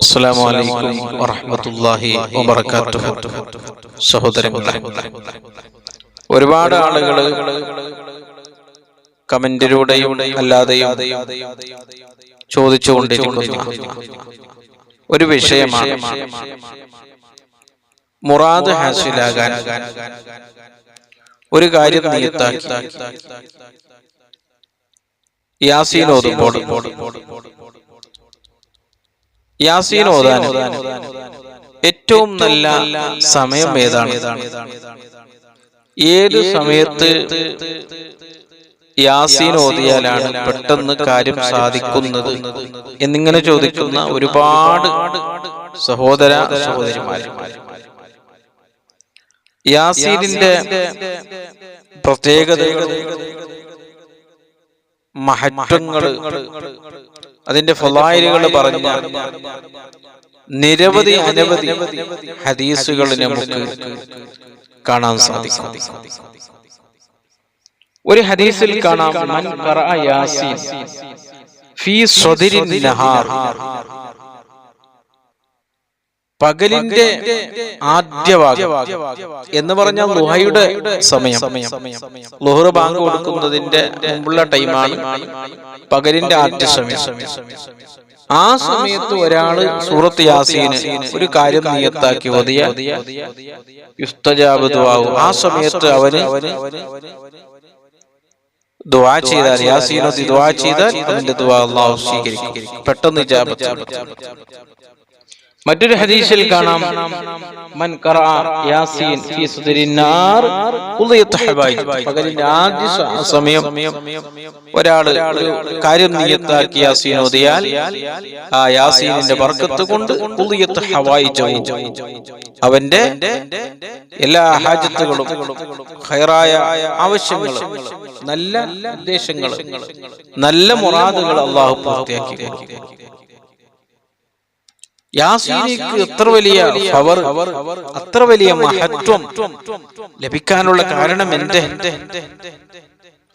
അസ്സലാമു അലൈക്കും വറഹ്മത്തുള്ളാഹി വബറകാതുഹു. സഹോദരങ്ങളെ, ഒരുപാട് ആളുകൾ കമന്റിലൂടെയും അല്ലാതെയും ചോദിച്ചുകൊണ്ടിരിക്കുന്ന ഒരു വിഷയമാണ് മുറാദ് ഹാസിലാകാൻ ഒരു കാര്യം നിയത്താക്കി യാസീൻ ഓതുമ്പോൾ യാസീൻ ഓതാൻ ഏറ്റവും നല്ല സമയം ഏതാണ്? ഏത് സമയത്ത് യാസീൻ ഓതിയാലാണ് പെട്ടെന്ന് കാര്യം സാധിക്കുന്നത് എന്നിങ്ങനെ ചോദിക്കുന്ന ഒരുപാട് സഹോദര സഹോദരിമാർ. യാസീനിന്റെ പ്രത്യേകതകൾ, മഹത്വങ്ങൾ, അതിന്റെ ഫളായിലുകൾ പറഞ്ഞ നിരവധി അനവധി ഹദീസുകൾ നമുക്ക് കാണാൻ സാധിക്കും. ഒരു ഹദീസിൽ കാണാം, മൻ ഖറഅ യാസീൻ ഫീ സ്വദരിൻ നഹാർ, പകലിന്റെ ആദ്യഭാഗം എന്ന് പറഞ്ഞാൽ ളുഹയുടെ സമയം, ളുഹർ ബാങ്ക് കൊടുക്കുന്നതിന്റെ മുമ്പുള്ള ടൈമാണ് പകലിന്റെ ആദ്യ സമയം. ആ സമയത്ത് ഒരാള് സൂറത്ത് യാസീന് ഒരു കാര്യം നിയത്താക്കി ഓതിയാൽ യുസ്തജാബു ദുആഉ, ആ സമയത്ത് അവന് ദുആ ചെയ്താൽ, യാസീൻ ഓതി ദുആ ചെയ്താൽ അവന്റെ ദുആ അല്ലാഹു സ്വീകരിക്കും, പെട്ടെന്ന് ഇജാബത്ത്. മറ്റൊരു ഹദീസിൽ കാണാം, മൻ ഖറഅ യാസീൻ ഫീ സുദരിൻ നാർ ഖുദിയത ഹബായിബ്, പകലിന്റെ ആദ്യ സമയം ഒരാൾ ഒരു കാര്യം നിയത്താക്കി യാസീൻ ഓതിയാൽ ആ യാസീനിന്റെ ബർക്കത്ത് കൊണ്ട് ഖുദിയത ഹവായിജു, അവന്റെ എല്ലാ ഹാജത്തുകളും, ഖൈറായ ആവശ്യങ്ങളും, നല്ല ഉദ്ദേശങ്ങളും, നല്ല മുറാദുകൾ അല്ലാഹു പൂർത്തിയാക്കി കൊടുക്കും. യാസീനിക്ക് എത്ര വലിയ പവർ, അത്ര വലിയ മഹത്വം ലഭിക്കാനുള്ള കാരണം എന്തേ?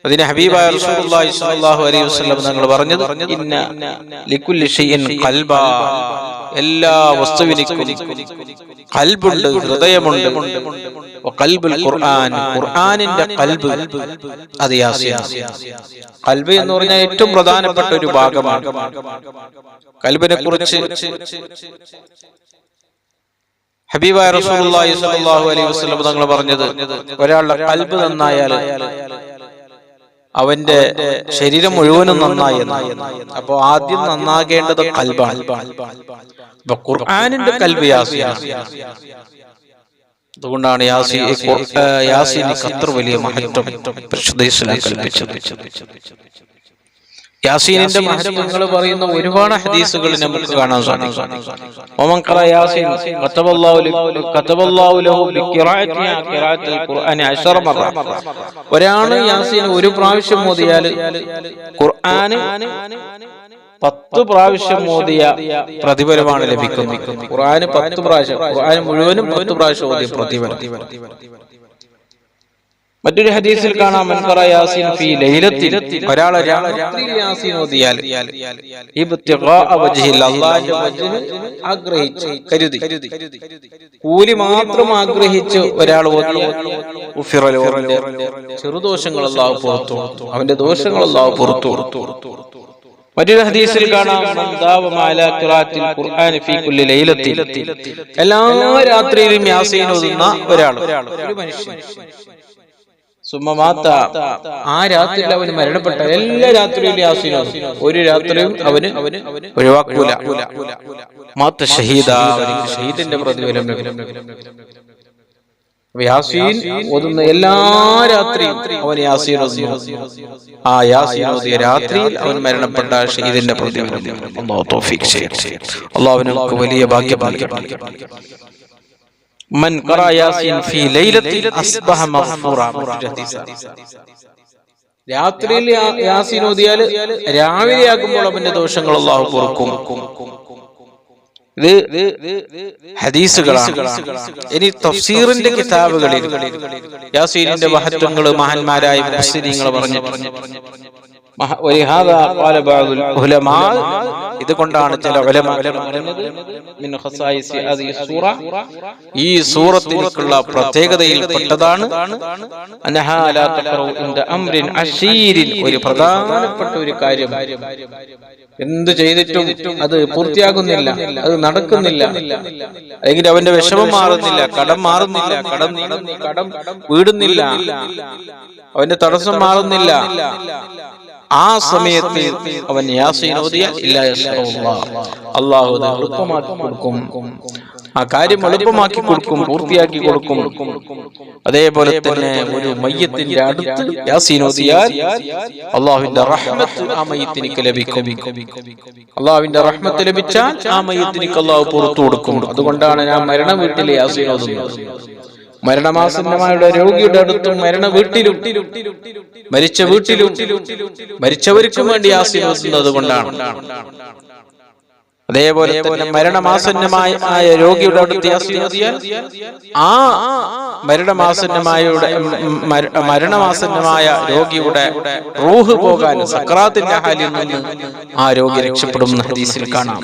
അതിന് ഹബീബായ റസൂലുള്ളാഹി സ്വല്ലല്ലാഹു അലൈഹി വസല്ലം തങ്ങൾ പറഞ്ഞത്, ഇന്ന ലികുല്ലി ഷൈഇൻ ഖൽബാ, എല്ലാ വസ്തുവിനും ഖൽബുണ്ട്, ഹൃദയമുണ്ട്. ഖൽബുൽ ഖുർആൻ, ഖുർആനിന്റെ ഖൽബ് അത് യാസീൻ. ഖൽബ് എന്ന് പറഞ്ഞാൽ ഏറ്റവും പ്രധാനപ്പെട്ട ഒരു ഭാഗമാണ്. ഖൽബിനെ കുറിച്ച് ഹബീബായ റസൂലുള്ളാഹി സ്വല്ലല്ലാഹു അലൈഹി വസല്ലം തങ്ങൾ പറഞ്ഞത്, ഒരാളുടെ ഖൽബ് നന്നായാൽ അവന്റെ ശരീരം മുഴുവനും നന്നായി എന്നാണ്. അപ്പൊ ആദ്യം നന്നാകേണ്ടത് ഖൽബാണ്. അപ്പൊ ഖുർആനിന്റെ ഖൽബ് യാസീനാണ്. അതുകൊണ്ടാണ് യാസീന് അത്ര വലിയ മഹത്വം പരിശുദ്ധ ഇസ്ലാം കൽപ്പിച്ചത്. യാസീനിന്റെ മഹത്വങ്ങൾ പറയുന്ന ഒരുപാട് ഹദീസുകൾ നമുക്ക് കാണാൻ സാധിക്കും. വമൻ ഖറഅ യാസീൻ കതബല്ലാഹു ലഹു ബിഖിറാഅത്തിഹാ ഖിറാഅത്തുൽ ഖുർആനി 10 മറ, ഒരാൾ യാസീൻ ഒരു പ്രാവശ്യം ഓതിയാൽ ഖുർആൻ 10 പ്രാവശ്യം ഓതിയ പ്രതിഫലമാണ് ലഭിക്കുന്നത്. ഖുർആൻ 10 പ്രാവശ്യം, ഖുർആൻ മുഴുവനും 10 പ്രാവശ്യം ഓതിയ പ്രതിഫലം. മറ്റൊരു ഹദീസിൽ കാണാം, മൻ ഖറഅ യാസീൻ ഫീ ലൈലത്തിൽ, ഒരാൾ രാത്രിയിൽ യാസീൻ ഓതിയാൽ ഇബ്തിഗാഅ വജ്ഹിൽ, അല്ലാഹുവിന്റെ വജ്ഹ് ആഗ്രഹിച്ച് കരുതി, കൂലി മാത്രം ആഗ്രഹിച്ച് ഒരാൾ ഓതിയാൽ ഉഫിറ ലഹു, ചെറുദോഷങ്ങൾ അല്ലാഹു പുറത്തു കൊടുത്തു, അവന്റെ ദോഷങ്ങൾ അല്ലാഹു പുറത്തു കൊടുത്തു. മറ്റൊരു ഹദീസിൽ കാണാം, മൻ ദാവമ അലാ ഖിറാഅത്തിൽ ഖുർആനി ഫീ കുല്ലി ലൈലത്തിൽ, എല്ലാ രാത്രിയിലും യാസീൻ ഓതുന്ന ഒരാൾ, ഒരു മനുഷ്യൻ, സുമ്മമാത്ത, ആ രാത്രിയിൽ അവന് മരണപ്പെട്ട, എല്ലാ രാത്രിയിലും യാസീൻ ഓതും, ഒരു രാത്രിയും അവന് ഒഴിവാക്കൂല. മാത്ത ഷഹീദ, ഷഹീദിന്റെ പ്രതിഫലം. യാസീൻ ഓതുന്ന എല്ലാ രാത്രിയും അവൻ യാസീൻ ഓതുന്നു. ആ യാസീൻ ഓതിയ രാത്രിയിൽ അവൻ മരണപ്പെട്ട ഷഹീദിന്റെ പ്രതിഫലം അല്ലാഹു തൗഫീഖ് ചെയ്യട്ടെ. അല്ലാഹു നമുക്ക് വലിയ ഭാഗ്യം നൽകട്ടെ. മൻ ഖറഅ യാസീൻ ഫീ ലൈലത്തിൽ അസ്ബഹ മഗ്ഫൂറ, രാത്രിയിൽ യാസീൻ ഓതിയാൽ രാവിലെ ആകുമ്പോൾ അവന്റെ ദോഷങ്ങൾ അല്ലാഹു പൊറുക്കും. ഇത് ഹദീസുകളാണ്. ഇനി തഫ്സീറിന്റെ കിതാബുകളിൽ യാസീനിന്റെ മഹത്വങ്ങൾ മഹാന്മാരായ മുഫസ്സിരീങ്ങൾ പറഞ്ഞിട്ടുണ്ട്. ഇതുകൊണ്ടാണ് ചില ഉലമാക്കൾ പറഞ്ഞത് ഈ സൂറത്തിലേക്കുള്ള പ്രത്യേകതയിൽപ്പെട്ടതാണ് ഒരു പ്രധാനപ്പെട്ട ഒരു കാര്യം എന്തു ചെയ്തിട്ടും അത് പൂർത്തിയാകുന്നില്ല, അത് നടക്കുന്നില്ല, അല്ലെങ്കിൽ അവന്റെ വിഷമം മാറുന്നില്ല, കടം മാറുന്നില്ല, കടം വീടുന്നില്ല, അവന്റെ തടസ്സം മാറുന്നില്ല. ആ സമയത്ത് അവൻ യാസീൻ ഓതിയാൽ അല്ലാഹു എളുപ്പമാക്കി കൊടുക്കും, ആ കാര്യം എളുപ്പമാക്കി കൊടുക്കും, പൂർത്തിയാക്കി കൊടുക്കും. അതേപോലെ തന്നെ ഒരു മയ്യത്തിന്റെ അടുത്ത് യാസീൻ ഓതിയാൽ അല്ലാഹുവിന്റെ റഹ്മത്ത് ആ മയ്യത്തിനിക്ക് ലഭിക്കും. അല്ലാഹുവിന്റെ റഹ്മത്ത് ലഭിച്ചാൽ ആ മയ്യത്തിനിക്ക് അല്ലാഹു പുറത്തു കൊടുക്കും. അതുകൊണ്ടാണ് ഞാൻ മരണ വീട്ടിൽ യാസീൻ ഓതുന്നത്. മരണമാസന്നമായുള്ള രോഗിയുടെ അടുത്തും മരണ വീട്ടിലും മരിച്ച വീട്ടിലും മരിച്ചവർക്കും വേണ്ടി യാസീൻ ഓതുന്നത് കൊണ്ടാണ്. അതേപോലെ തന്നെ മരണമാസന്നമായ രോഗിയുടെ അടുത്ത് യാസീൻ ഓതിയാൽ ആ മരണമാസന്നമായ രോഗിയുടെ റൂഹ് പോകാൻ സക്രാത്തിന്റെ ഹാലിൽ നിന്ന് ആ രോഗി രക്ഷപ്പെടും എന്ന് ഹദീസിൽ കാണാം.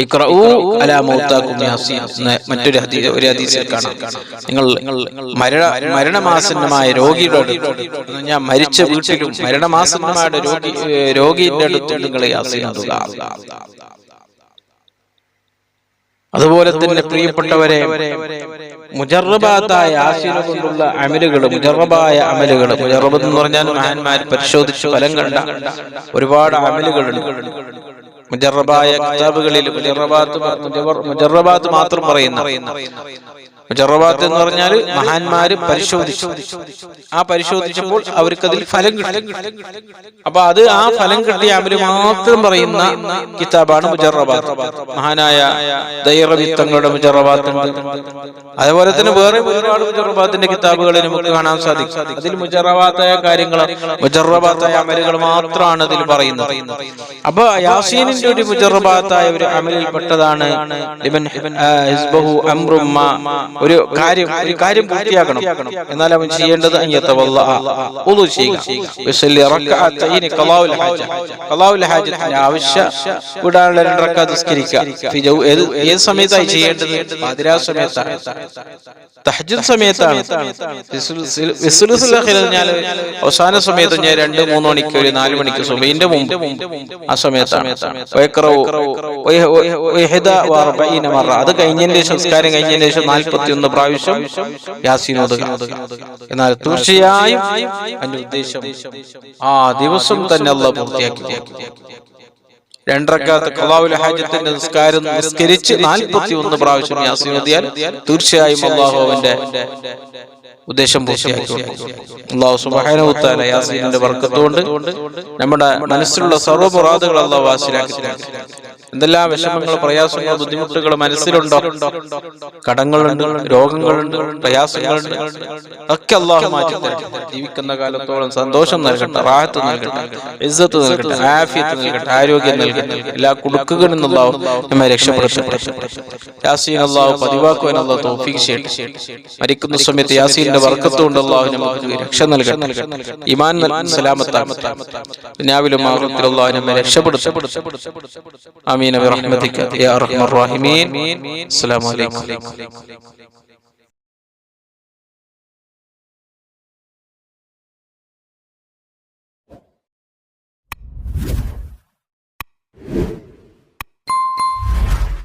ഇഖ്റഊ അലാ മൗതാകും യാസീൻ മറ്റൊരു ഹദീസിൽ കാണാം. നിങ്ങൾ മരണമാസന്നമായ രോഗിയുടെ അടുത്ത്, ഞാൻ മരിച്ച വീട്ടിലും മരണമാസന്നമായ രോഗിയുടെ അടുത്ത് നിങ്ങൾ യാസീൻ ഓതുക. അതുപോലെ തന്നെ പ്രിയപ്പെട്ടവരെ, മുജറബാത്തായ യാസീൻ കൊണ്ടുള്ള അമലുകൾ, മുജറബായ അമലുകൾ, മുജറബ് എന്ന് പറഞ്ഞാൽ മഹാന്മാർ പരിശോധിച്ച് ഫലം കണ്ട ഒരുപാട് അമലുകളുണ്ട്. മുജറബായ കിതാബുകളിൽ മുജറബാത്ത് മാത്രം പറയുന്ന മുജറബാത്ത് എന്ന് പറഞ്ഞാൽ മഹാന്മാര് പരിശോധിച്ചു, ആ പരിശോധിച്ചപ്പോൾ അവർക്കതിൽ ഫലം കിട്ടി. അപ്പൊ അത് ആ ഫലം കിട്ടിയ അമല് മാത്രം പറയുന്ന കിതാബാണ് മുജറബാത്ത്. മഹാനായ ദൈറബി തങ്ങളുടെ മുജറബാത്ത് ഉണ്ട്. അതുപോലെ തന്നെ വേറെ ഒരുപാട് മുജറബാത്തിന്റെ കിതാബുകൾ നമുക്ക് കാണാൻ സാധിക്കും. അതിൽ മുജറബാത്തായ കാര്യങ്ങൾ, മുജറബാത്തായ അമലുകൾ മാത്രമാണ് അതിൽ പറയുന്നത്. അപ്പൊ യാസീനിന്റെ ഒരു മുജറബാത്തായ ഒരു അമലിൽ പെട്ടതാണ് ഒരു കാര്യം പൂർത്തിയാക്കണം. എന്നാൽ അവൻ ചെയ്യേണ്ടത് ആവശ്യ വിടാനുള്ള 2 റക്അത്ത് നിസ്കരിക്കുക. ഏത് സമയത്തായി ചെയ്യേണ്ടത്? പാതിരാ സമയത്താണ്, തഹജ്ജുദ് സമയത്താണ്. അവസാന സമയത്ത് ഞാൻ 2-3 മണിക്ക്, ഒരു 4 മണിക്ക്, സുബഹിന്റെ മുമ്പ്, ആ സമയത്താണ്. അത് കഴിഞ്ഞതിന് ശേഷം, സംസ്കാരം കഴിഞ്ഞതിന് ശേഷം 41 പ്രാവശ്യം യാസീൻ ഓതുക. എന്നാൽ തീർച്ചയായും അതിന്റെ ഉദ്ദേശം ആ ദിവസം തന്നെ അല്ലാഹു പൂർത്തിയാക്കി. 2 റക്അത്ത് ഖളാഉൽ ഹാജത്തിന്റെ നിസ്കാരം നിസ്കരിച്ച് 41 പ്രാവശ്യം യാസീൻ ഓതിയാൽ തീർച്ചയായും അല്ലാഹു അവന്റെ ഉദ്ദേശം പൂർത്തിയാക്കി. അല്ലാഹു സുബ്ഹാനഹു വ തആല യാസീനിന്റെ ബർക്കത്തുകൊണ്ട് നമ്മുടെ മനസ്സിലുള്ള സർവ്വ മുറാദുകൾ അല്ലാഹു വാസിലാക്കി തരട്ടെ. എന്തെല്ലാം വിഷമങ്ങൾ, പ്രയാസങ്ങൾ, ബുദ്ധിമുട്ടുകൾ മനസ്സിലുണ്ടോ? കടങ്ങളുണ്ട്, രോഗങ്ങളുണ്ട്, പ്രയാസങ്ങളുണ്ട്, ഒക്കെ അല്ലാഹു മാറ്റി തരട്ടെ. ജീവിക്കുന്ന കാലത്തോളം സന്തോഷം നൽകട്ടെ, റാഹത്ത് നൽകട്ടെ, ഇസ്സത്ത് നൽകട്ടെ, ആഫിയത്ത് നൽകട്ടെ, ആരോഗ്യം നൽകട്ടെ. എല്ലാ കുടുക്കുകളിൽ നിന്ന് അല്ലാഹു നമ്മെ രക്ഷപ്പെടുത്തട്ടെ. യാസീൻ അല്ലാഹു പതിവാക്കുവാൻ അല്ലാഹു തൗഫീഖ് ചെയ്യട്ടെ. മരിക്കുന്ന സമയത്ത് യാസീന്റെ ബർക്കത്തുകൊണ്ട് അല്ലാഹു നമുക്ക് രക്ഷ നൽകട്ടെ, ഈമാൻ സലാമത്താക്കട്ടെ. ദുനിയാവിലും ആഖിറത്തിലും അല്ലാഹു നമ്മെ രക്ഷപ്പെടുത്തട്ടെ. آمين برحمتك يا أرحم الراحمين. السلام عليكم.